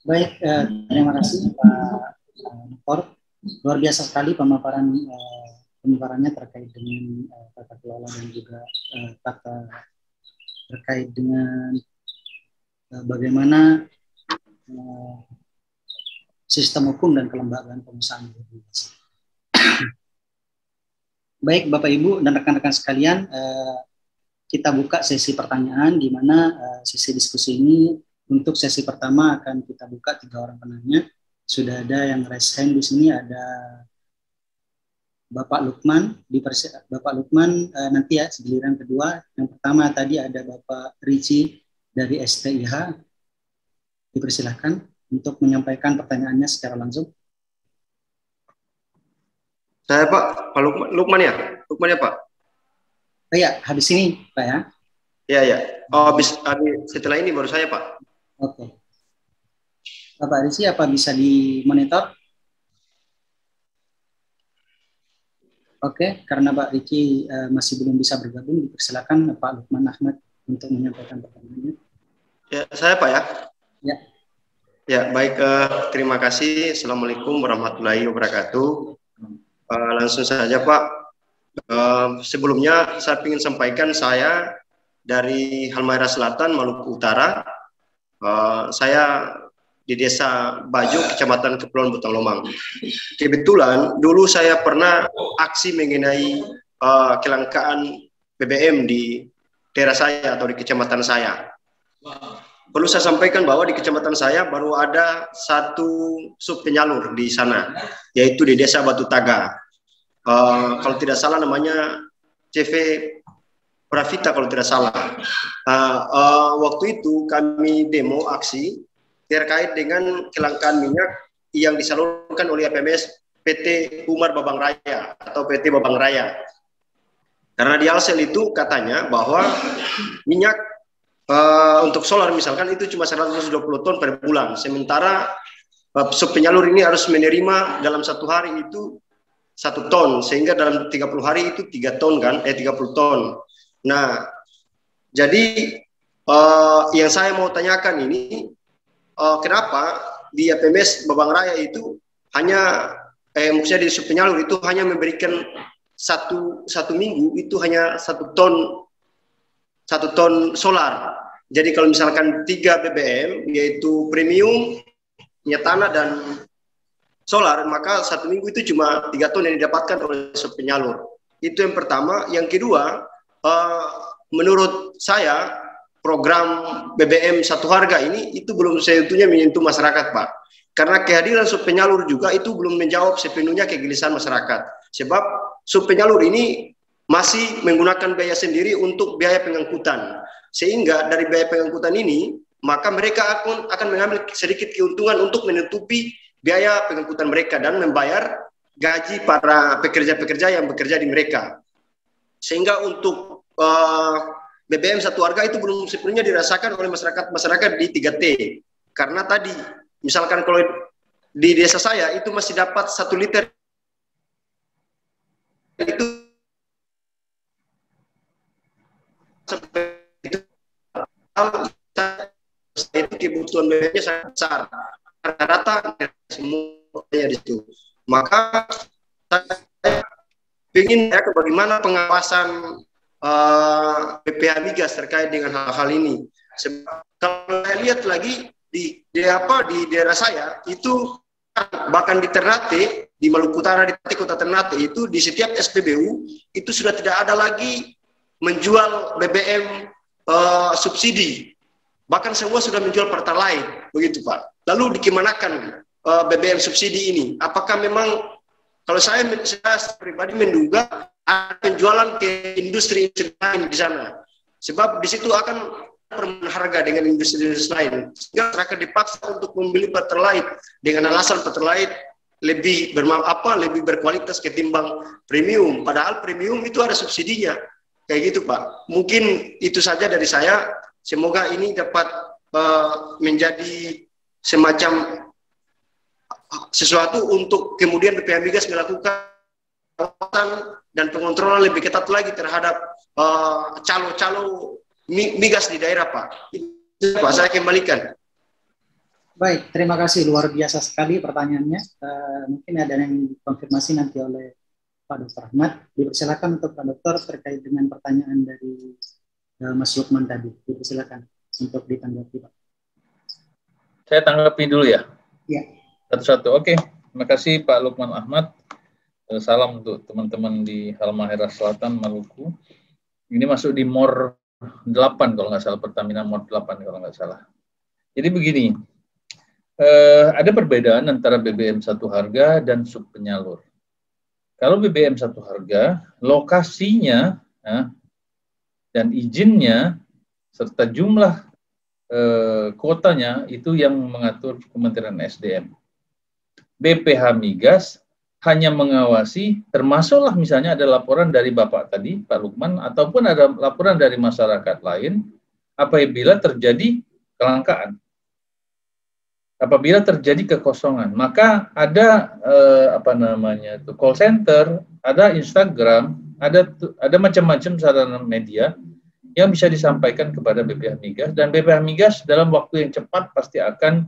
Baik, terima kasih Pak Dr. Luar biasa sekali pemaparannya terkait dengan tata kelola dan juga terkait dengan bagaimana sistem hukum dan kelembagaan pengusahaan. Baik, Bapak Ibu dan rekan-rekan sekalian, kita buka sesi pertanyaan, di mana sesi diskusi ini untuk sesi pertama akan kita buka 3 orang penanya. Sudah ada yang raise hand di sini, ada Bapak Lukman. Bapak Lukman nanti ya, giliran kedua. Yang pertama tadi ada Bapak Ricci dari STIH. Dipersilahkan untuk menyampaikan pertanyaannya secara langsung. Saya Pak Lukman ya? Lukman ya Pak? Oh ya, habis ini Pak ya? Iya, ya. Oh, habis setelah ini baru saya Pak. Oke. Bapak Ricci, apa bisa dimonitor? Oke, karena Pak Ricci masih belum bisa bergabung, dipersilakan Pak Lukman Ahmad untuk menyampaikan pertanyaannya. Ya, saya Pak ya? Ya. Ya, baik. Terima kasih. Assalamualaikum warahmatullahi wabarakatuh. Langsung saja Pak. Sebelumnya saya ingin sampaikan saya dari Halmahera Selatan, Maluku Utara. Saya di Desa Bajo, Kecamatan Kepulauan Butang Lomang. Kebetulan dulu saya pernah aksi mengenai kelangkaan BBM di daerah saya atau di kecamatan saya. Perlu saya sampaikan bahwa di kecamatan saya baru ada satu sub penyalur di sana, yaitu di Desa Batu Taga. Kalau tidak salah namanya CV Pravita kalau tidak salah. Waktu itu kami demo aksi terkait dengan kelangkaan minyak yang disalurkan oleh APMS PT Umar Babang Raya atau PT Babang Raya. Karena di Alsel itu katanya bahwa minyak untuk solar misalkan itu cuma 120 ton per bulan, sementara penyalur ini harus menerima dalam 1 hari itu 1 ton, sehingga dalam 30 hari itu 3 ton kan, 30 ton. Nah, jadi yang saya mau tanyakan ini, kenapa di APMS Babang Raya itu hanya, maksudnya di penyalur itu hanya memberikan satu minggu itu hanya 1 ton solar. Jadi kalau misalkan 3 BBM yaitu premium, minyak tanah dan solar, maka 1 minggu itu cuma 3 ton yang didapatkan oleh penyalur. Itu yang pertama. Yang kedua, menurut saya program BBM satu harga ini itu belum seutuhnya menyentuh masyarakat Pak. Karena kehadiran penyalur juga itu belum menjawab sepenuhnya kegelisahan masyarakat. Sebab penyalur ini masih menggunakan biaya sendiri untuk biaya pengangkutan. Sehingga dari biaya pengangkutan ini, maka mereka akan mengambil sedikit keuntungan untuk menutupi biaya pengangkutan mereka dan membayar gaji para pekerja-pekerja yang bekerja di mereka. Sehingga untuk BBM satu harga itu belum sepenuhnya dirasakan oleh masyarakat di 3T. Karena tadi, misalkan kalau di desa saya itu masih dapat 1 liter itu itu kebutuhan BBM-nya sangat besar. Rata-rata semuanya di situ. Maka saya ingin bagaimana pengawasan BPH Migas terkait dengan hal-hal ini. Sebab kalau saya lihat lagi di daerah saya itu bahkan di Ternate, di Maluku Utara, di kota Ternate itu di setiap SPBU itu sudah tidak ada lagi menjual BBM subsidi. Bahkan semua sudah menjual pertalite, begitu Pak. Lalu dikemanakan BBM subsidi ini? Apakah memang, kalau saya pribadi menduga ada penjualan ke industri lain di sana, sebab di situ akan harga dengan industri lain, sehingga masyarakat dipaksa untuk membeli pertalite dengan alasan pertalite lebih berkualitas ketimbang premium, padahal premium itu ada subsidinya, kayak gitu Pak. Mungkin itu saja dari saya. Semoga ini dapat menjadi semacam sesuatu untuk kemudian BPH Migas melakukan pengawasan dan pengontrolan lebih ketat lagi terhadap calo-calo migas di daerah Pak. Itu Pak, saya kembalikan. Baik, terima kasih. Luar biasa sekali pertanyaannya. Mungkin ada yang dikonfirmasi nanti oleh Pak Dr. Ahmad. Dipersilakan untuk Pak Dokter terkait dengan pertanyaan dari Mas Lukman tadi. Dipersilakan untuk ditanggapi, Pak. Saya tanggapi dulu ya. Ya. Satu-satu. Oke, terima kasih Pak Lukman Ahmad. Salam untuk teman-teman di Halmahera Selatan, Maluku. Ini masuk di MOR 8 kalau nggak salah, Pertamina MOR 8 kalau nggak salah. Jadi begini, ada perbedaan antara BBM satu harga dan subpenyalur. Kalau BBM satu harga, lokasinya dan izinnya serta jumlah kuotanya itu yang mengatur Kementerian SDM. BPH Migas hanya mengawasi, termasuklah misalnya ada laporan dari Bapak tadi, Pak Lukman, ataupun ada laporan dari masyarakat lain, apabila terjadi kelangkaan. Apabila terjadi kekosongan, maka ada call center, ada Instagram, ada macam-macam sarana media yang bisa disampaikan kepada BPH Migas, dan BPH Migas dalam waktu yang cepat pasti akan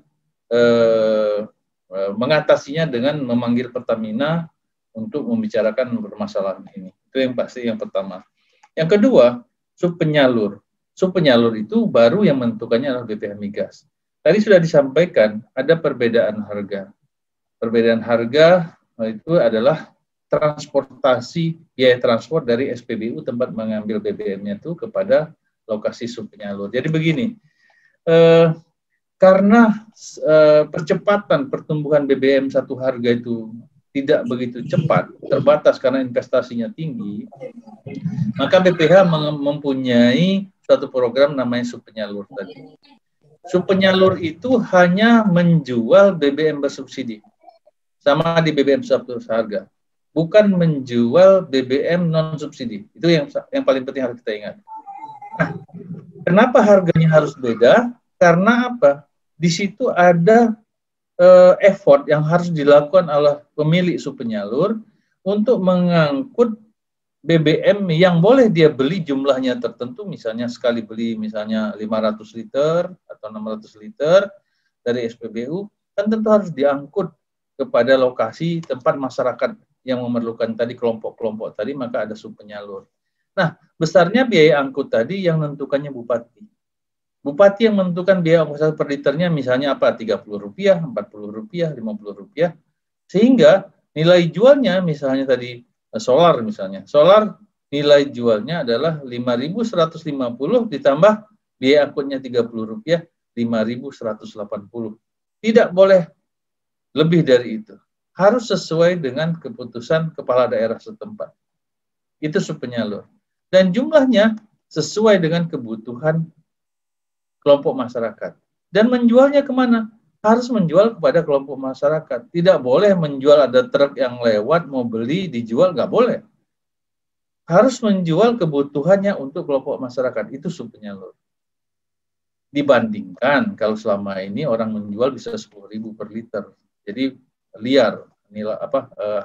mengatasinya dengan memanggil Pertamina untuk membicarakan permasalahan ini. Itu yang pasti yang pertama. Yang kedua, subpenyalur. Subpenyalur itu baru yang menentukannya adalah BPH Migas. Tadi sudah disampaikan ada perbedaan harga. Perbedaan harga itu adalah transportasi, biaya transport dari SPBU tempat mengambil BBM-nya itu kepada lokasi subpenyalur. Jadi begini, karena percepatan pertumbuhan BBM satu harga itu tidak begitu cepat, terbatas karena investasinya tinggi, maka BPH mempunyai satu program namanya subpenyalur tadi. Subpenyalur itu hanya menjual BBM bersubsidi, sama di BBM satu harga, bukan menjual BBM non subsidi. Itu yang paling penting harus kita ingat. Nah, kenapa harganya harus beda? Karena apa? Di situ ada effort yang harus dilakukan oleh pemilik subpenyalur untuk mengangkut BBM yang boleh dia beli jumlahnya tertentu, misalnya sekali beli misalnya 500 liter atau 600 liter dari SPBU, kan tentu harus diangkut kepada lokasi tempat masyarakat yang memerlukan tadi, kelompok-kelompok tadi, maka ada subpenyalur. Nah, besarnya biaya angkut tadi yang menentukannya bupati. Bupati yang menentukan biaya ongkos per liternya misalnya apa? Rp30, Rp40, Rp50. Sehingga nilai jualnya misalnya tadi solar misalnya. Solar nilai jualnya adalah 5.150 ditambah biaya angkutnya Rp30, 5.180. Tidak boleh lebih dari itu. Harus sesuai dengan keputusan kepala daerah setempat. Itu subpenyalur. Dan jumlahnya sesuai dengan kebutuhan kelompok masyarakat. Dan menjualnya kemana? Harus menjual kepada kelompok masyarakat. Tidak boleh menjual, ada truk yang lewat, mau beli, dijual, nggak boleh. Harus menjual kebutuhannya untuk kelompok masyarakat. Itu subpenyalur. Dibandingkan kalau selama ini orang menjual bisa 10.000 per liter. Jadi liar, nilai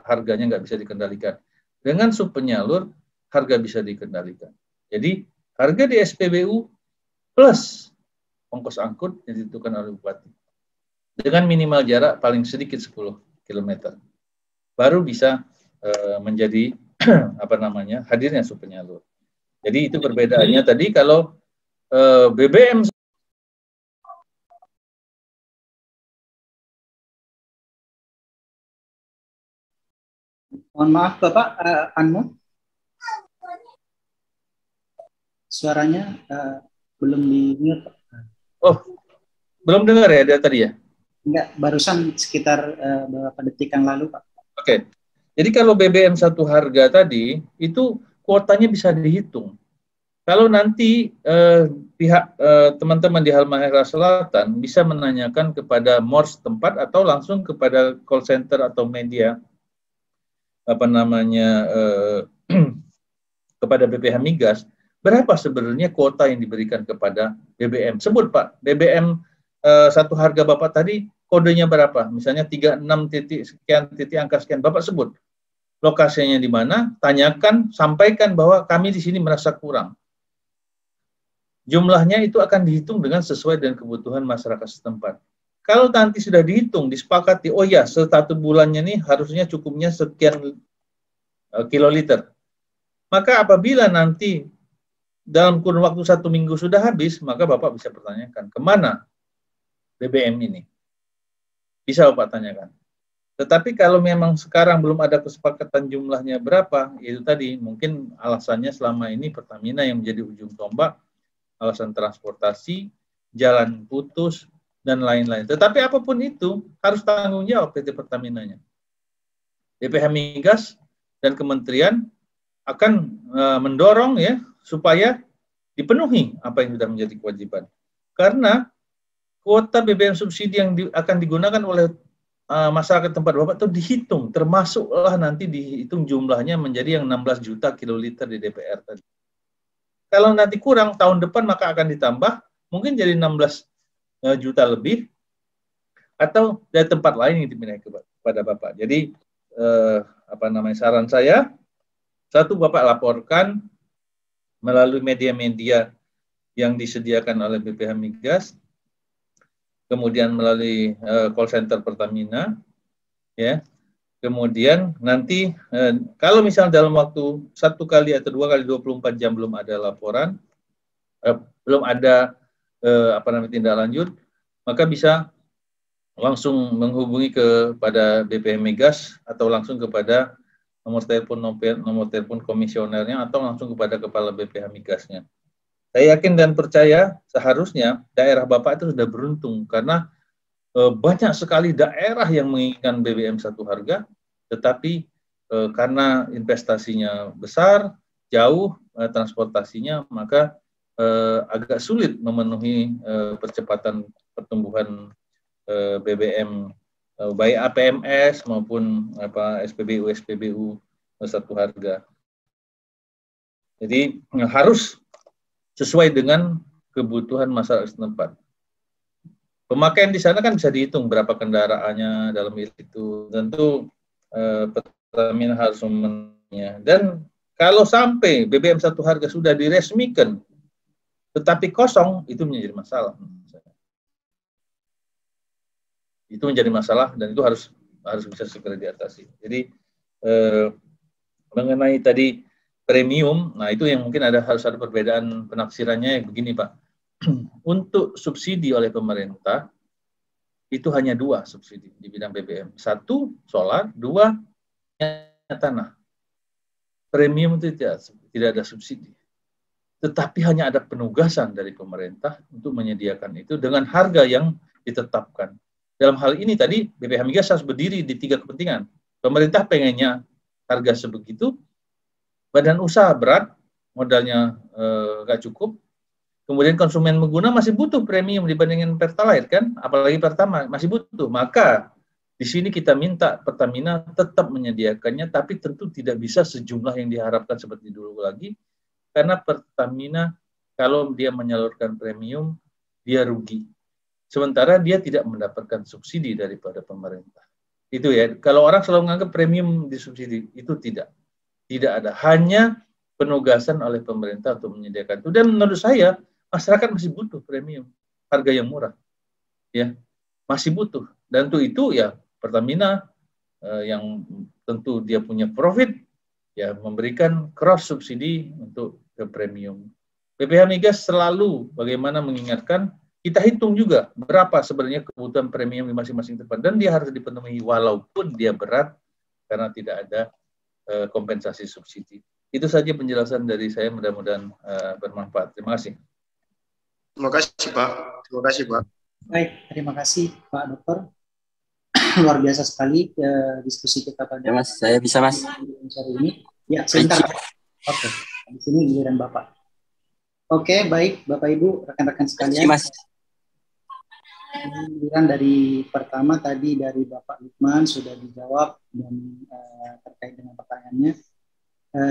harganya nggak bisa dikendalikan. Dengan subpenyalur, harga bisa dikendalikan. Jadi harga di SPBU plus ongkos angkut yang ditentukan oleh bupati. Dengan minimal jarak paling sedikit 10 km. Baru bisa menjadi hadirnya subpenyalur. Jadi itu perbedaannya tadi kalau BBM Mohon maaf Bapak, Anmo. Suaranya belum di-mute. Oh, belum dengar ya dari tadi ya? Enggak, barusan sekitar beberapa detik yang lalu, Pak. Oke. Jadi kalau BBM satu harga tadi, itu kuotanya bisa dihitung. Kalau nanti pihak teman-teman di Halmahera Selatan bisa menanyakan kepada MOR setempat atau langsung kepada call center atau media, kepada BPH Migas, berapa sebenarnya kuota yang diberikan kepada BBM? Sebut Pak, BBM satu harga Bapak tadi kodenya berapa? Misalnya 36 titik sekian, titik angka sekian. Bapak sebut lokasinya di mana, tanyakan, sampaikan bahwa kami di sini merasa kurang. Jumlahnya itu akan dihitung dengan sesuai dengan kebutuhan masyarakat setempat. Kalau nanti sudah dihitung, disepakati, oh ya, satu bulannya nih harusnya cukupnya sekian kiloliter. Maka apabila nanti dalam kurun waktu 1 minggu sudah habis, maka Bapak bisa pertanyakan, kemana BBM ini? Bisa Bapak tanyakan. Tetapi kalau memang sekarang belum ada kesepakatan jumlahnya berapa, itu tadi mungkin alasannya selama ini Pertamina yang menjadi ujung tombak, alasan transportasi, jalan putus, dan lain-lain. Tetapi apapun itu harus tanggung jawab PT Pertaminanya. BPH Migas dan kementerian akan mendorong ya supaya dipenuhi apa yang sudah menjadi kewajiban. Karena kuota BBM subsidi yang akan digunakan oleh masyarakat tempat Bapak itu dihitung, termasuklah nanti dihitung jumlahnya menjadi yang 16 juta kiloliter di DPR tadi. Kalau nanti kurang tahun depan maka akan ditambah, mungkin jadi 16 juta lebih, atau dari tempat lain yang dipindah kepada Bapak. Jadi saran saya, satu, Bapak laporkan melalui media-media yang disediakan oleh BPH Migas, kemudian melalui call center Pertamina, ya. Kemudian nanti kalau misalnya dalam waktu 1 kali atau 2 kali 24 jam belum ada laporan, belum ada tindak lanjut, maka bisa langsung menghubungi kepada BPH Migas atau langsung kepada nomor telepon komisionernya atau langsung kepada kepala BPH Migasnya. Saya yakin dan percaya seharusnya daerah Bapak itu sudah beruntung karena banyak sekali daerah yang menginginkan BBM satu harga, tetapi karena investasinya besar, jauh transportasinya, maka agak sulit memenuhi percepatan pertumbuhan BBM baik APMS maupun SPBU satu harga. Jadi harus sesuai dengan kebutuhan masyarakat setempat. Pemakaian di sana kan bisa dihitung berapa kendaraannya dalam itu. Tentu Pertamina harus memenuhinya. Dan kalau sampai BBM satu harga sudah diresmikan tetapi kosong, itu menjadi masalah. Itu menjadi masalah dan itu harus bisa segera diatasi. Jadi mengenai tadi premium, nah itu yang mungkin harus ada perbedaan penafsirannya. Begini Pak, untuk subsidi oleh pemerintah itu hanya 2 subsidi di bidang BBM. 1 solar, 2 tanah. Premium itu tidak ada subsidi. Tetapi hanya ada penugasan dari pemerintah untuk menyediakan itu dengan harga yang ditetapkan. Dalam hal ini tadi BPH Migas harus berdiri di 3 kepentingan. Pemerintah pengennya harga sebegitu, badan usaha berat, modalnya nggak cukup, kemudian konsumen pengguna masih butuh premium dibandingin Pertalite kan, apalagi Pertamax masih butuh. Maka di sini kita minta Pertamina tetap menyediakannya, tapi tentu tidak bisa sejumlah yang diharapkan seperti dulu lagi. Karena Pertamina kalau dia menyalurkan premium, dia rugi. Sementara dia tidak mendapatkan subsidi daripada pemerintah. Itu ya, kalau orang selalu menganggap premium disubsidi, itu tidak ada. Hanya penugasan oleh pemerintah untuk menyediakan itu. Dan menurut saya, masyarakat masih butuh premium, harga yang murah. Ya, masih butuh. Dan untuk itu ya Pertamina yang tentu dia punya profit, ya memberikan cross subsidi untuk ke premium. BPH Migas selalu bagaimana mengingatkan, kita hitung juga berapa sebenarnya kebutuhan premium di masing-masing tempat dan dia harus dipenuhi walaupun dia berat karena tidak ada kompensasi subsidi. Itu saja penjelasan dari saya, mudah-mudahan bermanfaat. Terima kasih. Terima kasih Pak. Terima kasih Pak. Baik, terima kasih Pak Dokter. Luar biasa sekali diskusi kita pada. Ya Mas, saya bisa Mas. Hari ini. Ya, sebentar. Oke, di sini giliran Bapak. Oke, baik Bapak Ibu, rekan-rekan sekalian. Mas. Giliran dari pertama tadi dari Bapak Lukman sudah dijawab dan terkait dengan pertanyaannya.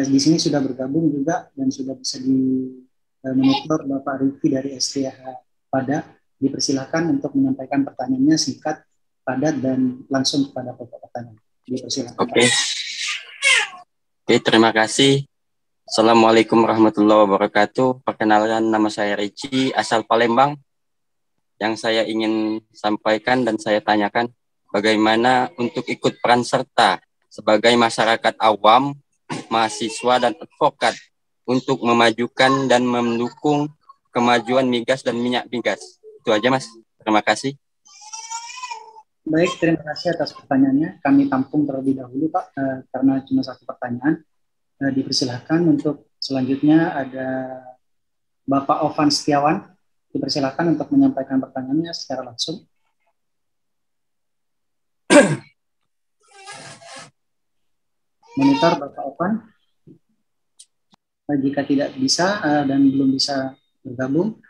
Di sini sudah bergabung juga dan sudah bisa dimonitor Bapak Rifki dari STH Pada. Dipersilakan untuk menyampaikan pertanyaannya singkat, padat dan langsung kepada pokok pertanyaan. Dipersilakan. Oke, terima kasih. Assalamualaikum warahmatullahi wabarakatuh. Perkenalkan, nama saya Reci, asal Palembang. yang saya ingin sampaikan dan saya tanyakan, bagaimana untuk ikut peran serta sebagai masyarakat awam, mahasiswa, dan advokat untuk memajukan dan mendukung kemajuan migas dan minyak migas. Itu aja, Mas. Terima kasih. Baik, terima kasih atas pertanyaannya. Kami tampung terlebih dahulu, Pak, karena cuma satu pertanyaan. Dipersilahkan untuk selanjutnya ada Bapak Ovan Setiawan. Dipersilakan untuk menyampaikan pertanyaannya secara langsung. Monitor Bapak Ovan. Jika tidak bisa dan belum bisa bergabung.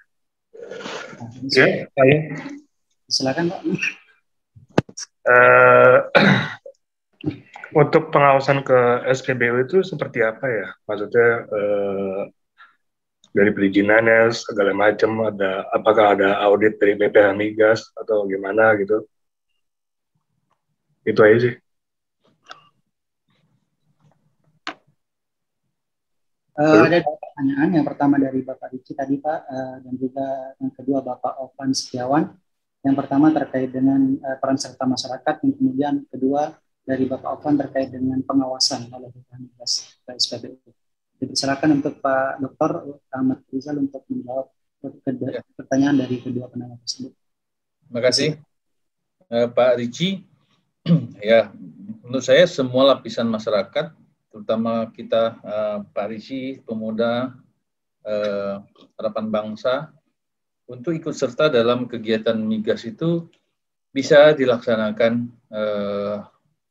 Ya, saya. Silakan, Pak. Untuk pengawasan ke SPBU itu seperti apa ya? Maksudnya dari perizinannya segala macam, apakah ada audit dari BPH Migas atau gimana gitu? Itu aja sih. Ada dua pertanyaan. Yang pertama dari Bapak Ricci tadi, Pak, dan juga yang kedua Bapak Ovan Setiawan. Yang pertama terkait dengan peran serta masyarakat, yang kemudian kedua dari Bapak Ovan terkait dengan pengawasan oleh BPH Migas ke SPBU. Silakan untuk Pak Dr. Ahmad Rizal untuk menjawab pertanyaan dari kedua penanya tersebut. Terima kasih, Pak Ricci. Ya, menurut saya semua lapisan masyarakat, terutama kita, Pak Ricci, pemuda, harapan bangsa, untuk ikut serta dalam kegiatan migas itu bisa dilaksanakan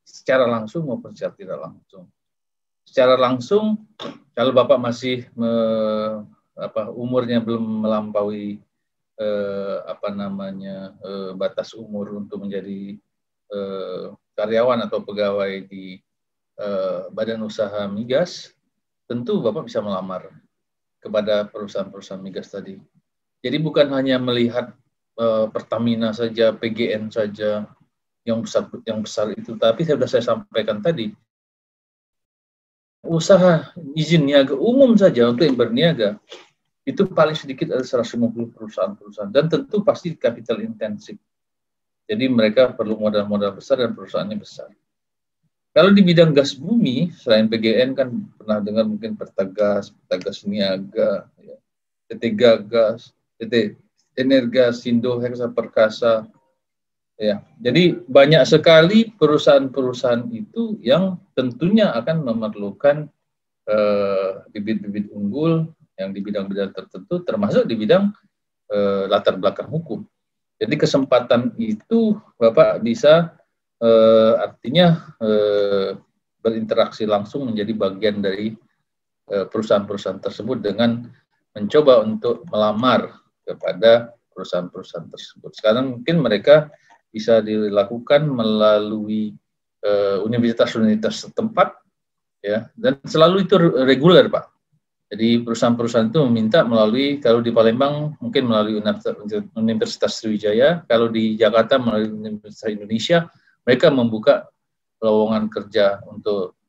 secara langsung maupun secara tidak langsung. Secara langsung, kalau Bapak masih umurnya belum melampaui batas umur untuk menjadi karyawan atau pegawai di badan usaha migas, tentu Bapak bisa melamar kepada perusahaan-perusahaan migas tadi. Jadi bukan hanya melihat Pertamina saja, PGN saja yang besar itu, tapi sudah saya sampaikan tadi, usaha izin niaga umum saja untuk yang berniaga itu paling sedikit ada 150 perusahaan-perusahaan, dan tentu pasti capital intensif. Jadi mereka perlu modal-modal besar dan perusahaannya besar. Kalau di bidang gas bumi, selain PGN kan pernah dengar mungkin Pertagas, Pertagas Niaga, ya, PT Gagas, PT Energas, Sindo, Heksa Perkasa. Ya, jadi banyak sekali perusahaan-perusahaan itu yang tentunya akan memerlukan bibit-bibit unggul yang di bidang-bidang tertentu, termasuk di bidang latar belakang hukum. Jadi kesempatan itu Bapak bisa artinya berinteraksi langsung menjadi bagian dari perusahaan-perusahaan tersebut dengan mencoba untuk melamar kepada perusahaan-perusahaan tersebut. Sekarang mungkin mereka bisa dilakukan melalui universitas-universitas setempat, ya, dan selalu itu reguler, Pak. Jadi perusahaan-perusahaan itu meminta melalui, kalau di Palembang mungkin melalui Universitas Sriwijaya, kalau di Jakarta melalui Universitas Indonesia, mereka membuka lowongan kerja untuk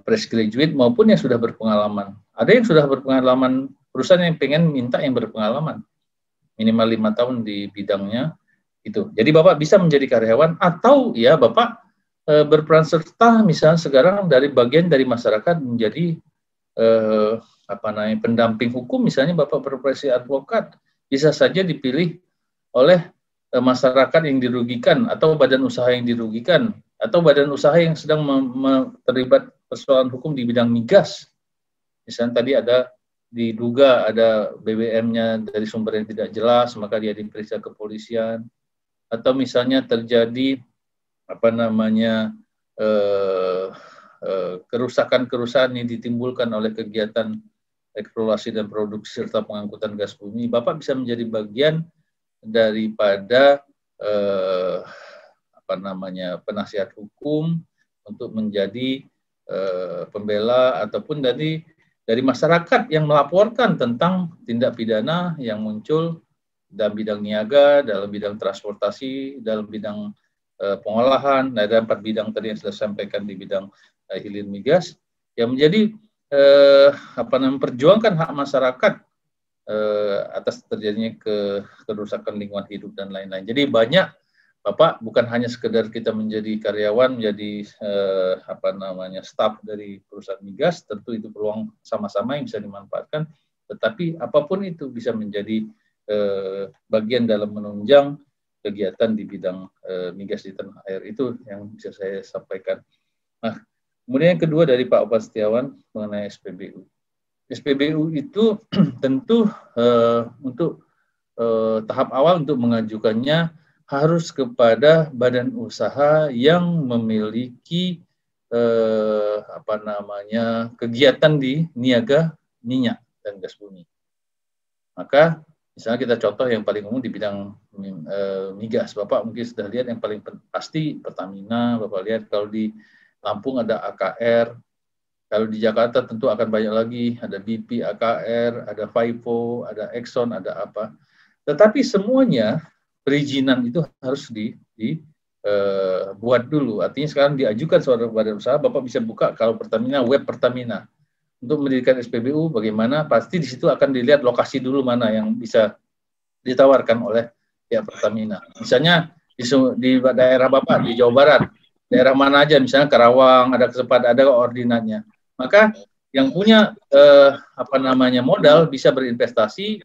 fresh graduate maupun yang sudah berpengalaman. Ada yang sudah berpengalaman, perusahaan yang pengen minta yang berpengalaman, minimal 5 tahun di bidangnya. Itu. Jadi Bapak bisa menjadi karyawan atau ya Bapak berperan serta misalnya sekarang dari bagian dari masyarakat menjadi pendamping hukum, misalnya Bapak berprofesi advokat, bisa saja dipilih oleh masyarakat yang dirugikan atau badan usaha yang dirugikan atau badan usaha yang sedang terlibat persoalan hukum di bidang migas. Misalnya tadi diduga ada BBM-nya dari sumber yang tidak jelas, maka dia diperiksa kepolisian. Atau misalnya terjadi kerusakan-kerusakan yang ditimbulkan oleh kegiatan eksplorasi dan produksi serta pengangkutan gas bumi, Bapak bisa menjadi bagian daripada penasihat hukum untuk menjadi pembela ataupun dari masyarakat yang melaporkan tentang tindak pidana yang muncul dalam bidang niaga, dalam bidang transportasi, dalam bidang pengolahan, ada 4 bidang tadi yang sudah sampaikan di bidang hilir migas, yang menjadi memperjuangkan hak masyarakat atas terjadinya kerusakan lingkungan hidup dan lain-lain. Jadi banyak, Bapak, bukan hanya sekedar kita menjadi karyawan, menjadi staf dari perusahaan migas, tentu itu peluang sama-sama yang bisa dimanfaatkan, tetapi apapun itu bisa menjadi bagian dalam menunjang kegiatan di bidang migas di tanah air. Itu yang bisa saya sampaikan. Nah, kemudian yang kedua dari Pak Opat Setiawan mengenai SPBU. SPBU itu tentu untuk tahap awal untuk mengajukannya harus kepada badan usaha yang memiliki kegiatan di niaga minyak dan gas bumi. Maka misalnya kita contoh yang paling umum di bidang migas, Bapak mungkin sudah lihat yang paling pasti Pertamina, Bapak lihat kalau di Lampung ada AKR, kalau di Jakarta tentu akan banyak lagi, ada BP, AKR, ada Vivo, ada Exxon, ada apa. Tetapi semuanya perizinan itu harus dibuat dulu. Artinya sekarang diajukan suatu badan usaha, Bapak bisa buka kalau Pertamina, web Pertamina. Untuk mendirikan SPBU bagaimana, pasti di situ akan dilihat lokasi dulu mana yang bisa ditawarkan oleh pihak Pertamina. Misalnya di daerah Bapak, di Jawa Barat, daerah mana aja, misalnya Karawang, ada kesempatan, ada koordinatnya. Maka yang punya modal bisa berinvestasi,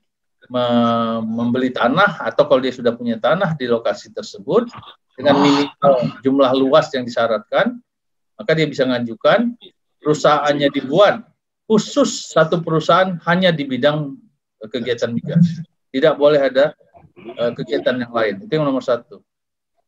membeli tanah, atau kalau dia sudah punya tanah di lokasi tersebut dengan minimal jumlah luas yang disyaratkan, maka dia bisa mengajukan, perusahaannya dibuat khusus satu perusahaan hanya di bidang kegiatan migas. Tidak boleh ada kegiatan yang lain. Itu yang nomor satu.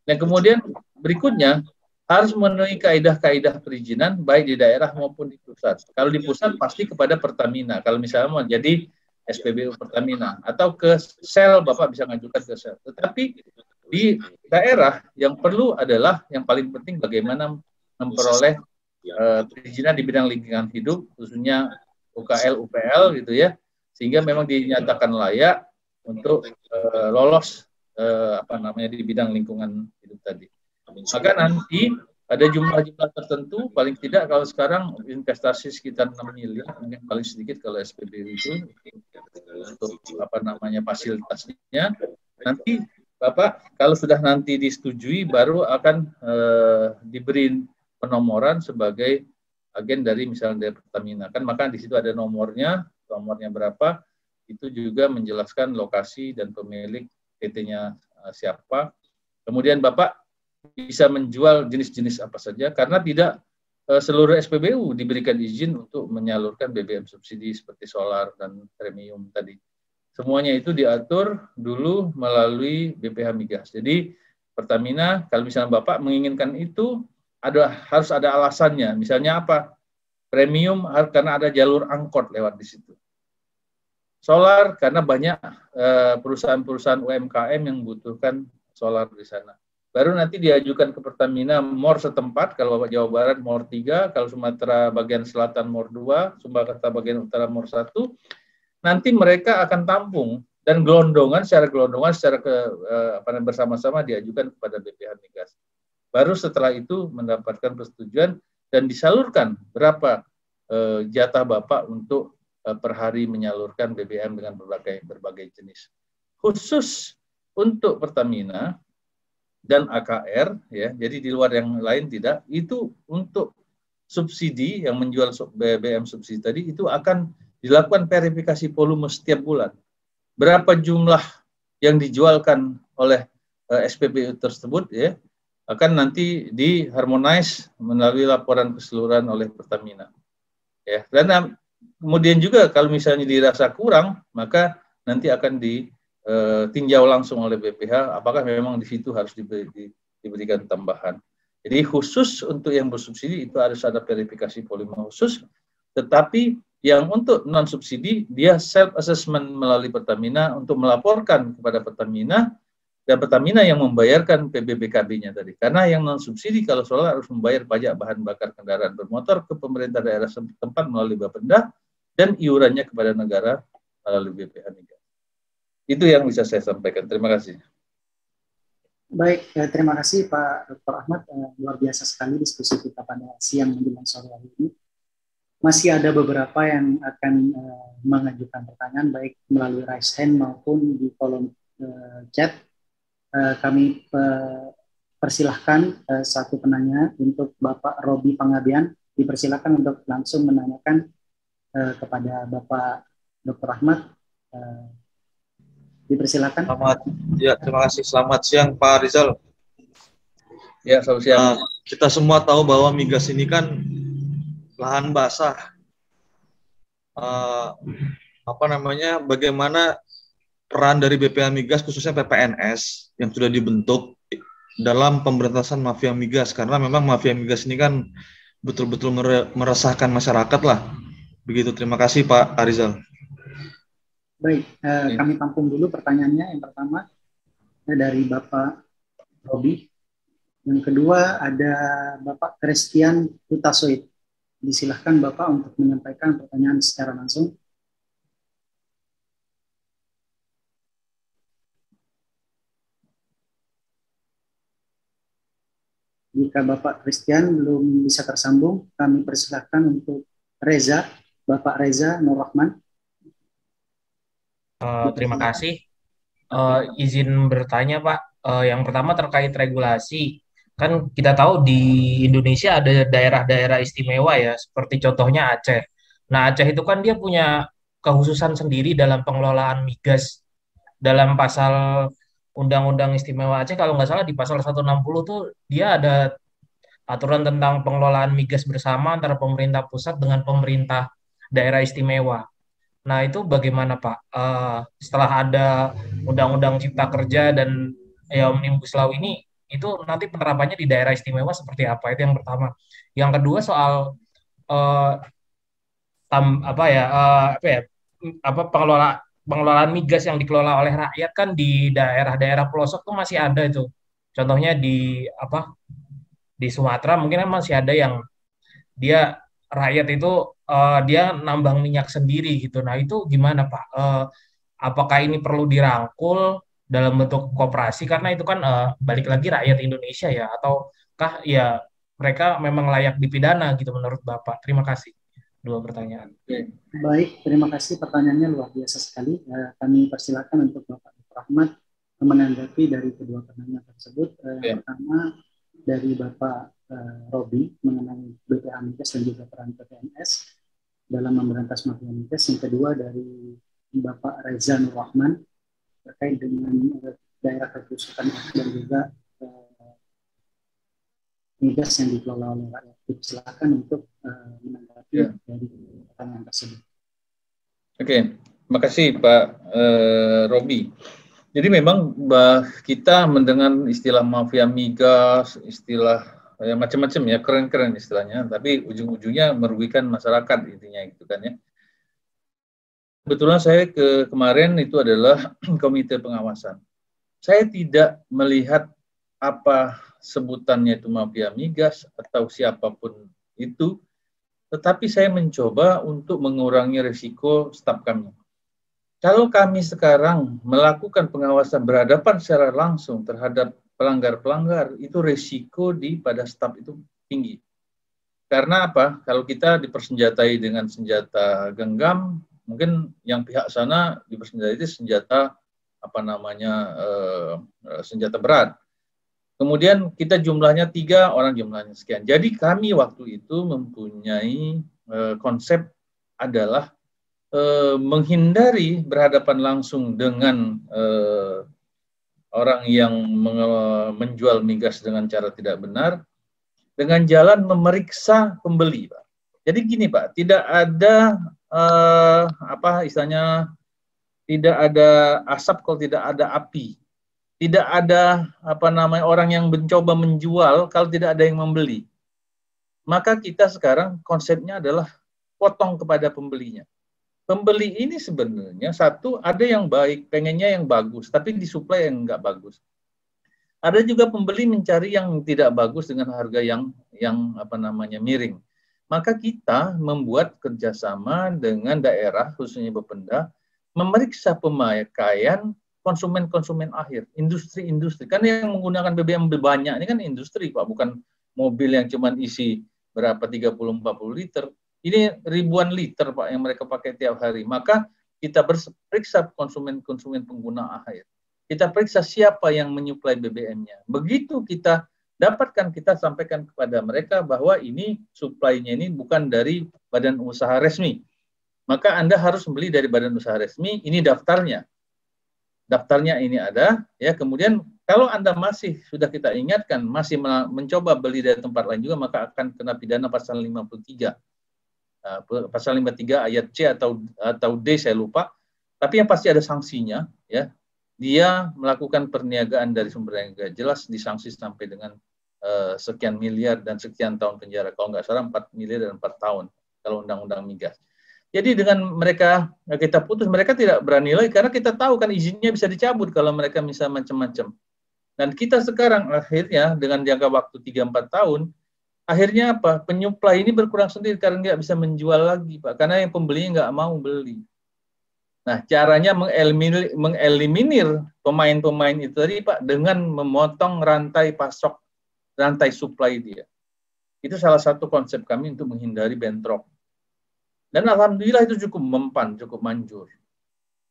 Dan kemudian berikutnya harus memenuhi kaidah-kaidah perizinan baik di daerah maupun di pusat. Kalau di pusat pasti kepada Pertamina. Kalau misalnya mau jadi SPBU Pertamina atau ke sel, Bapak bisa mengajukan ke sel. Tetapi di daerah yang perlu adalah yang paling penting bagaimana memperoleh perizinan di bidang lingkungan hidup, khususnya UKL, UPL gitu ya, sehingga memang dinyatakan layak untuk lolos di bidang lingkungan hidup tadi. Maka nanti ada jumlah-jumlah tertentu, paling tidak kalau sekarang investasi sekitar 6 miliar, mungkin paling sedikit kalau SPBU itu untuk fasilitasnya. Nanti Bapak kalau sudah nanti disetujui baru akan diberi penomoran sebagai agen dari misalnya dari Pertamina. Kan maka di situ ada nomornya berapa, itu juga menjelaskan lokasi dan pemilik PT-nya siapa. Kemudian Bapak bisa menjual jenis-jenis apa saja, karena tidak seluruh SPBU diberikan izin untuk menyalurkan BBM subsidi seperti solar dan premium tadi. Semuanya itu diatur dulu melalui BPH Migas. Jadi Pertamina, kalau misalnya Bapak menginginkan itu, harus ada alasannya. Misalnya apa? Premium karena ada jalur angkot lewat di situ. Solar karena banyak perusahaan-perusahaan UMKM yang membutuhkan solar di sana. Baru nanti diajukan ke Pertamina MOR setempat, kalau Bapak Jawa Barat MOR 3, kalau Sumatera bagian selatan MOR 2, Sumbawa bagian utara MOR 1, nanti mereka akan tampung dan secara bersama-sama diajukan kepada BPH Migas. Baru setelah itu mendapatkan persetujuan dan disalurkan berapa jatah Bapak untuk per hari menyalurkan BBM dengan berbagai jenis. Khusus untuk Pertamina dan AKR, ya, jadi di luar yang lain tidak, itu untuk subsidi yang menjual BBM subsidi tadi itu akan dilakukan verifikasi volume setiap bulan. Berapa jumlah yang dijualkan oleh SPBU tersebut, ya, akan nanti diharmonize melalui laporan keseluruhan oleh Pertamina. Ya, dan kemudian juga kalau misalnya dirasa kurang, maka nanti akan ditinjau langsung oleh BPH apakah memang di situ harus diberikan tambahan. Jadi khusus untuk yang bersubsidi itu harus ada verifikasi volume khusus, tetapi yang untuk non subsidi dia self assessment melalui Pertamina untuk melaporkan kepada Pertamina, dan Pertamina yang membayarkan PBBKB-nya tadi. Karena yang non subsidi kalau solar harus membayar pajak bahan bakar kendaraan bermotor ke pemerintah daerah setempat melalui Bapenda dan iurannya kepada negara melalui BPH Migas. Itu yang bisa saya sampaikan. Terima kasih. Baik, terima kasih Pak Dr. Ahmad. Luar biasa sekali diskusi kita pada siang menjelang sore hari ini. masih ada beberapa yang akan mengajukan pertanyaan baik melalui raise hand maupun di kolom chat. Kami persilahkan satu penanya untuk Bapak Robi Pangabian. Dipersilahkan untuk langsung menanyakan kepada Bapak Dr. Ahmad. Dipersilakan. Ya, terima kasih. Selamat siang Pak Rizal. Ya, selamat siang. Kita semua tahu bahwa migas ini kan lahan basah. Bagaimana peran dari BPH Migas khususnya PPNS yang sudah dibentuk dalam pemberantasan mafia migas, karena memang mafia migas ini kan betul-betul meresahkan masyarakat lah. Begitu, terima kasih Pak Arizal. Baik, kami tampung dulu pertanyaannya. Yang pertama dari Bapak Robi. Yang kedua ada Bapak Christian Hutasoid. Disilahkan Bapak untuk menyampaikan pertanyaan secara langsung. Jika Bapak Christian belum bisa tersambung, kami persilahkan untuk Reza, Bapak Reza Nur Rahman. Terima kasih. Izin bertanya Pak, yang pertama terkait regulasi. Kan kita tahu di Indonesia ada daerah-daerah istimewa ya, seperti contohnya Aceh. Nah, Aceh itu kan dia punya kekhususan sendiri dalam pengelolaan migas. Dalam pasal Undang-Undang Istimewa Aceh, kalau nggak salah di pasal 160 tuh dia ada aturan tentang pengelolaan migas bersama antara pemerintah pusat dengan pemerintah daerah istimewa. Nah, itu bagaimana Pak? Setelah ada Undang-Undang Cipta Kerja dan Omnibus Law ini, itu nanti penerapannya di daerah istimewa seperti apa? Itu yang pertama. Yang kedua soal pengelolaan migas yang dikelola oleh rakyat kan di daerah-daerah pelosok tuh masih ada itu. Contohnya di Sumatera mungkin masih ada yang dia rakyat itu dia nambang minyak sendiri gitu. Nah, itu gimana Pak? Apakah ini perlu dirangkul dalam bentuk koperasi karena itu kan balik lagi rakyat Indonesia ya, ataukah ya mereka memang layak dipidana gitu menurut Bapak? Terima kasih. Dua pertanyaan. Baik, terima kasih, pertanyaannya luar biasa sekali. Kami persilakan untuk Bapak Dr. Ahmad menanggapi dari kedua pertanyaan tersebut. Yang pertama dari Bapak Robi mengenai BPH Migas dan juga peran PPNS dalam memberantas mafia migas. Yang kedua dari Bapak Reza Nur Rahman terkait dengan daerah kekhususan dan juga migas yang dikelola oleh rakyat. Silakan untuk menanggapi dari pertanyaan tersebut. Oke, terima kasih Pak Robi. Jadi memang kita mendengar istilah mafia migas, istilah ya macam-macam ya, keren-keren istilahnya, tapi ujung-ujungnya merugikan masyarakat intinya gitu kan ya. Kebetulan saya kemarin itu adalah komite pengawasan. Saya tidak melihat apa sebutannya itu mafia migas atau siapapun itu, tetapi saya mencoba untuk mengurangi risiko staf kami. Kalau kami sekarang melakukan pengawasan berhadapan secara langsung terhadap pelanggar-pelanggar, itu risiko pada staf itu tinggi. Karena apa? Kalau kita dipersenjatai dengan senjata genggam, mungkin yang pihak sana dipersenjatai senjata senjata berat. Kemudian kita jumlahnya 3, orang jumlahnya sekian. Jadi kami waktu itu mempunyai konsep adalah menghindari berhadapan langsung dengan orang yang menjual migas dengan cara tidak benar, dengan jalan memeriksa pembeli, Pak. Jadi gini, Pak, tidak ada tidak ada asap kalau tidak ada api. Tidak ada orang yang mencoba menjual kalau tidak ada yang membeli. Maka kita sekarang konsepnya adalah potong kepada pembelinya. Pembeli ini sebenarnya satu ada yang baik, pengennya yang bagus, tapi disuplai yang enggak bagus. Ada juga pembeli mencari yang tidak bagus dengan harga yang miring. Maka kita membuat kerjasama dengan daerah, khususnya Bapenda, memeriksa pemakaian konsumen-konsumen akhir, industri-industri. Kan yang menggunakan BBM banyak ini kan industri, Pak, bukan mobil yang cuma isi berapa 30-40 liter. Ini ribuan liter Pak yang mereka pakai tiap hari. Maka kita periksa konsumen-konsumen pengguna air. Kita periksa siapa yang menyuplai BBM-nya. Begitu kita dapatkan, kita sampaikan kepada mereka bahwa ini suplainya ini bukan dari badan usaha resmi. Maka Anda harus membeli dari badan usaha resmi, ini daftarnya. Daftarnya ini ada, ya. Kemudian kalau Anda masih, sudah kita ingatkan, masih mencoba beli dari tempat lain juga, maka akan kena pidana pasal 53. Pasal 53 ayat C atau D saya lupa. Tapi yang pasti ada sanksinya, ya. Dia melakukan perniagaan dari sumber yang tidak jelas, disanksi sampai dengan sekian miliar dan sekian tahun penjara. Kalau nggak salah 4 miliar dan 4 tahun kalau undang-undang migas. Jadi dengan mereka kita putus, mereka tidak berani lagi karena kita tahu kan izinnya bisa dicabut kalau mereka misalnya macam-macam. Dan kita sekarang akhirnya dengan jangka waktu 3-4 tahun, akhirnya apa? Penyuplai ini berkurang sendiri karena nggak bisa menjual lagi, Pak. Karena yang pembeli nggak mau beli. Nah, caranya mengeliminir pemain-pemain itu tadi, Pak, dengan memotong rantai pasok, rantai supply dia. Itu salah satu konsep kami untuk menghindari bentrok. Dan alhamdulillah itu cukup mempan, cukup manjur.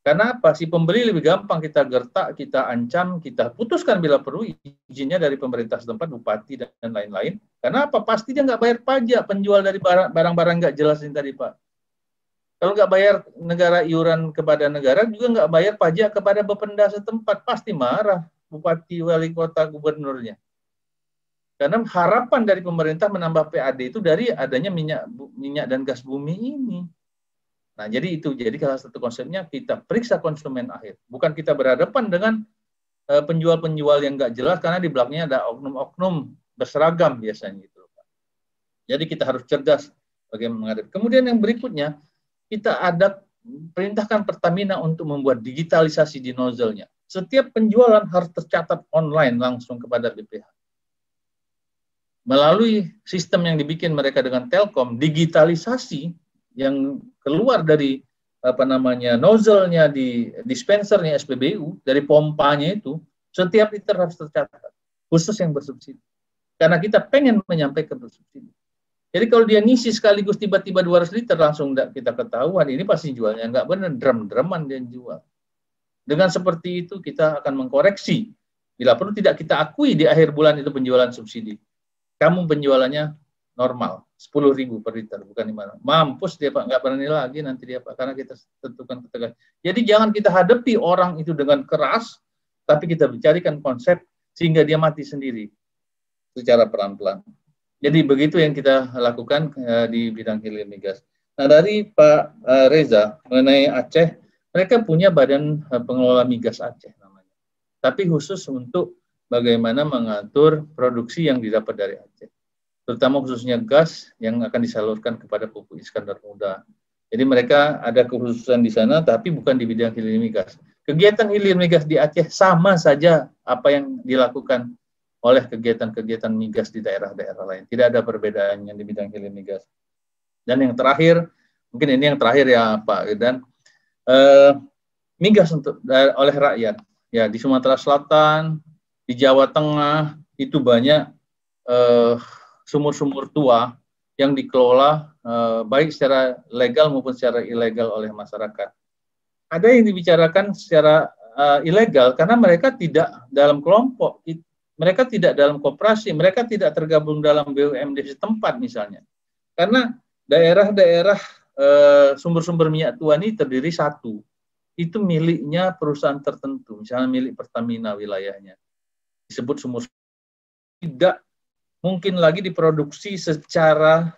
Karena apa? Si pembeli lebih gampang kita gertak, kita ancam, kita putuskan bila perlu izinnya dari pemerintah setempat, bupati, dan lain-lain. Karena apa? Pasti dia nggak bayar pajak penjual dari barang-barang nggak jelas ini tadi, Pak. Kalau nggak bayar negara iuran kepada negara, juga nggak bayar pajak kepada bapenda setempat. Pasti marah bupati, wali kota, gubernurnya. Karena harapan dari pemerintah menambah PAD itu dari adanya minyak dan gas bumi ini. Nah, jadi itu. Jadi salah satu konsepnya kita periksa konsumen akhir. Bukan kita berhadapan dengan penjual-penjual yang nggak jelas, karena di belakangnya ada oknum-oknum berseragam biasanya. Gitu. Jadi kita harus cerdas bagaimana menghadapi. Kemudian yang berikutnya, kita ada perintahkan Pertamina untuk membuat digitalisasi di nozzle-nya. Setiap penjualan harus tercatat online langsung kepada BPH. Melalui sistem yang dibikin mereka dengan Telkom, digitalisasi yang keluar dari nozzle-nya di dispensernya SPBU, dari pompanya itu, setiap liter harus tercatat, khusus yang bersubsidi. Karena kita pengen menyampaikan bersubsidi. Jadi kalau dia ngisi sekaligus tiba-tiba 200 liter, langsung kita ketahuan, ini pasti jualnya nggak benar, drum-druman dia jual. Dengan seperti itu kita akan mengkoreksi. Bila perlu tidak kita akui di akhir bulan itu penjualan subsidi. Kamu penjualannya normal, 10.000 per liter, bukan 5. Mampus dia, Pak, nggak berani lagi nanti dia, Pak, karena kita tentukan ketegasan. Jadi jangan kita hadapi orang itu dengan keras, tapi kita bicarakan konsep sehingga dia mati sendiri secara pelan-pelan. Jadi begitu yang kita lakukan di bidang hilir migas. Nah, dari Pak Reza mengenai Aceh, mereka punya badan pengelola migas Aceh namanya. Tapi khusus untuk bagaimana mengatur produksi yang didapat dari Aceh. Terutama khususnya gas yang akan disalurkan kepada Pupuk Iskandar Muda. Jadi mereka ada kekhususan di sana, tapi bukan di bidang hilir migas. Kegiatan hilir migas di Aceh sama saja apa yang dilakukan oleh kegiatan-kegiatan migas di daerah-daerah lain. Tidak ada perbedaan yang di bidang hilir migas. Dan yang terakhir, mungkin ini yang terakhir ya Pak dan migas oleh rakyat. Ya, di Sumatera Selatan, di Jawa Tengah, itu banyak sumur-sumur tua yang dikelola baik secara legal maupun secara ilegal oleh masyarakat. Ada yang dibicarakan secara ilegal karena mereka tidak dalam kelompok, mereka tidak dalam koperasi, mereka tidak tergabung dalam BUMD setempat misalnya. Karena daerah-daerah sumber-sumber minyak tua ini terdiri satu, itu miliknya perusahaan tertentu, misalnya milik Pertamina wilayahnya. Disebut sumur, tidak mungkin lagi diproduksi secara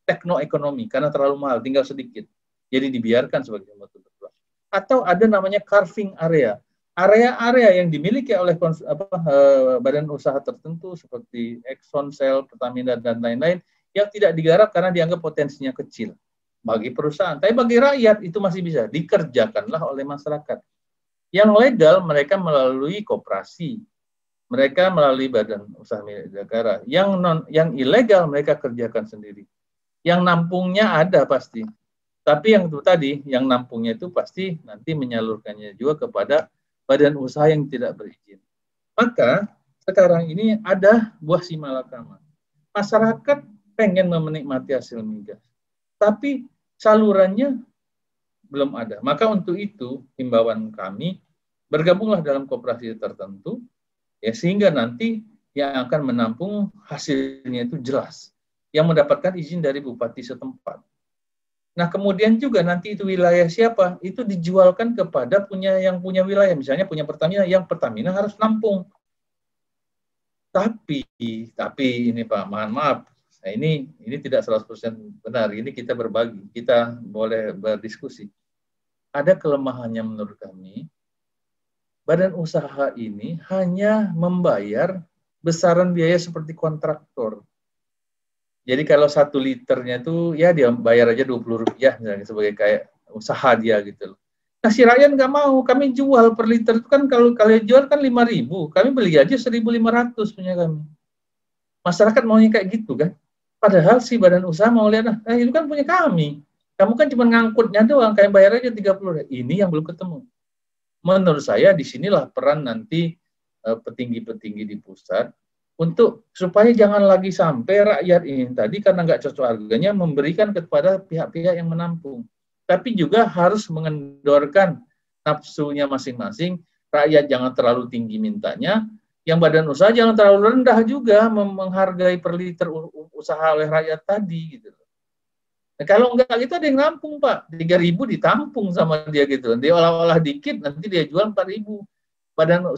teknoekonomi karena terlalu mahal, tinggal sedikit. Jadi dibiarkan sebagai sumber terbuang. Atau ada namanya carving area. Area-area yang dimiliki oleh badan usaha tertentu seperti Exxon, Shell, Pertamina, dan lain-lain yang tidak digarap karena dianggap potensinya kecil bagi perusahaan. Tapi bagi rakyat itu masih bisa dikerjakanlah oleh masyarakat. Yang legal mereka melalui koperasi, mereka melalui badan usaha milik negara. Yang ilegal mereka kerjakan sendiri. Yang nampungnya ada pasti. Tapi yang itu tadi, yang nampungnya itu pasti nanti menyalurkannya juga kepada badan usaha yang tidak berizin. Maka sekarang ini ada buah si malakama. Masyarakat pengen menikmati hasil migas. Tapi salurannya belum ada. Maka untuk itu himbauan kami, bergabunglah dalam koperasi tertentu, ya, sehingga nanti yang akan menampung hasilnya itu jelas, yang mendapatkan izin dari bupati setempat. Nah, kemudian juga nanti itu wilayah siapa? Itu dijualkan kepada yang punya wilayah. Misalnya punya Pertamina, yang Pertamina harus nampung. Tapi ini Pak, mohon maaf, nah ini tidak 100% benar. Ini kita berbagi, kita boleh berdiskusi. Ada kelemahannya menurut kami. Badan usaha ini hanya membayar besaran biaya seperti kontraktor. Jadi kalau 1 liternya itu ya dia bayar aja Rp20 misalnya sebagai kayak usaha dia gitu loh. Nah si rakyat nggak mau, kami jual per liter itu kan kalau kalian jual kan 5.000, kami beli aja 1.500 punya kami. Masyarakat maunya kayak gitu kan. Padahal si badan usaha mau lihat, itu kan punya kami. Kamu kan cuma ngangkutnya doang, kayak bayar aja 30. Ini yang belum ketemu. Menurut saya disinilah peran nanti petinggi-petinggi di pusat untuk supaya jangan lagi sampai rakyat ini tadi karena nggak cocok harganya memberikan kepada pihak-pihak yang menampung. Tapi juga harus mengendorkan nafsunya masing-masing. Rakyat jangan terlalu tinggi mintanya, yang badan usaha jangan terlalu rendah juga menghargai per liter usaha oleh rakyat tadi gitu. Nah, kalau enggak gitu ada yang nampung Pak, 3.000 ditampung sama dia gitu. Dia olah-olah dikit, nanti dia jual 4.000.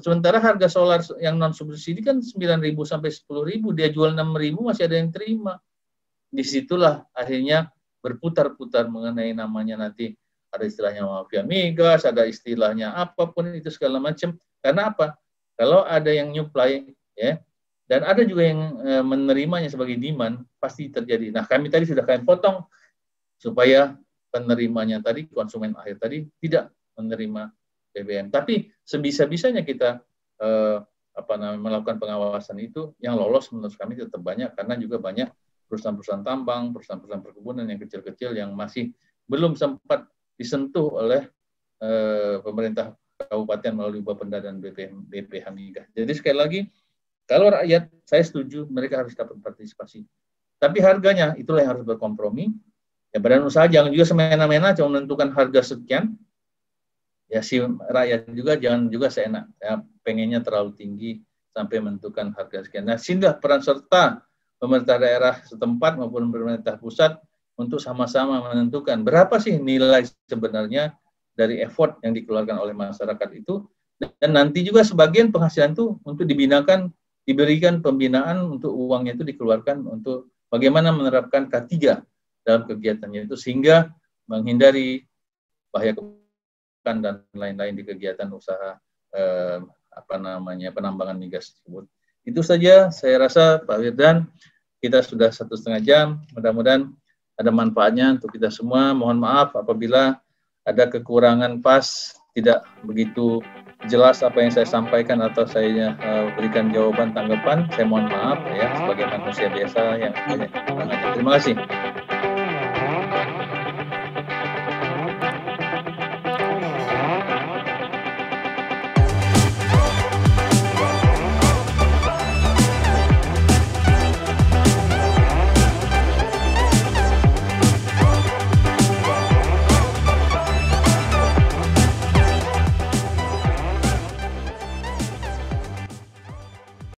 Sementara harga solar yang non subsidi kan 9.000 sampai 10.000, dia jual 6.000 masih ada yang terima. Disitulah akhirnya berputar-putar mengenai namanya nanti ada istilahnya mafia migas, ada istilahnya apapun itu segala macam. Karena apa? Kalau ada yang nyuplai, ya, dan ada juga yang menerimanya sebagai demand, pasti terjadi. Nah, kami tadi sudah kami potong supaya penerimanya tadi, konsumen akhir tadi tidak menerima BBM. Tapi sebisa-bisanya kita melakukan pengawasan itu, yang lolos menurut kami tetap banyak karena juga banyak perusahaan-perusahaan tambang, perusahaan-perusahaan perkebunan yang kecil-kecil yang masih belum sempat disentuh oleh pemerintah kabupaten melalui Bapenda dan BPH Migas. Jadi sekali lagi, kalau rakyat, saya setuju mereka harus dapat partisipasi. Tapi harganya itulah yang harus berkompromi. Ya, badan usaha jangan juga semena-mena cuma menentukan harga sekian. Ya si rakyat juga jangan juga seenak, ya, pengennya terlalu tinggi sampai menentukan harga sekian. Nah, sinilah peran serta pemerintah daerah setempat maupun pemerintah pusat untuk sama-sama menentukan berapa sih nilai sebenarnya dari effort yang dikeluarkan oleh masyarakat itu, dan nanti juga sebagian penghasilan itu untuk diberikan pembinaan untuk uangnya itu dikeluarkan untuk bagaimana menerapkan K3 dalam kegiatannya itu sehingga menghindari bahaya dan lain-lain di kegiatan usaha penambangan migas tersebut. Itu saja saya rasa Pak Wirdan, kita sudah 1,5 jam, mudah-mudahan ada manfaatnya untuk kita semua. Mohon maaf apabila ada kekurangan pas, tidak begitu jelas apa yang saya sampaikan atau saya berikan jawaban tanggapan, saya mohon maaf ya sebagai manusia biasa yang banyak. Terima kasih.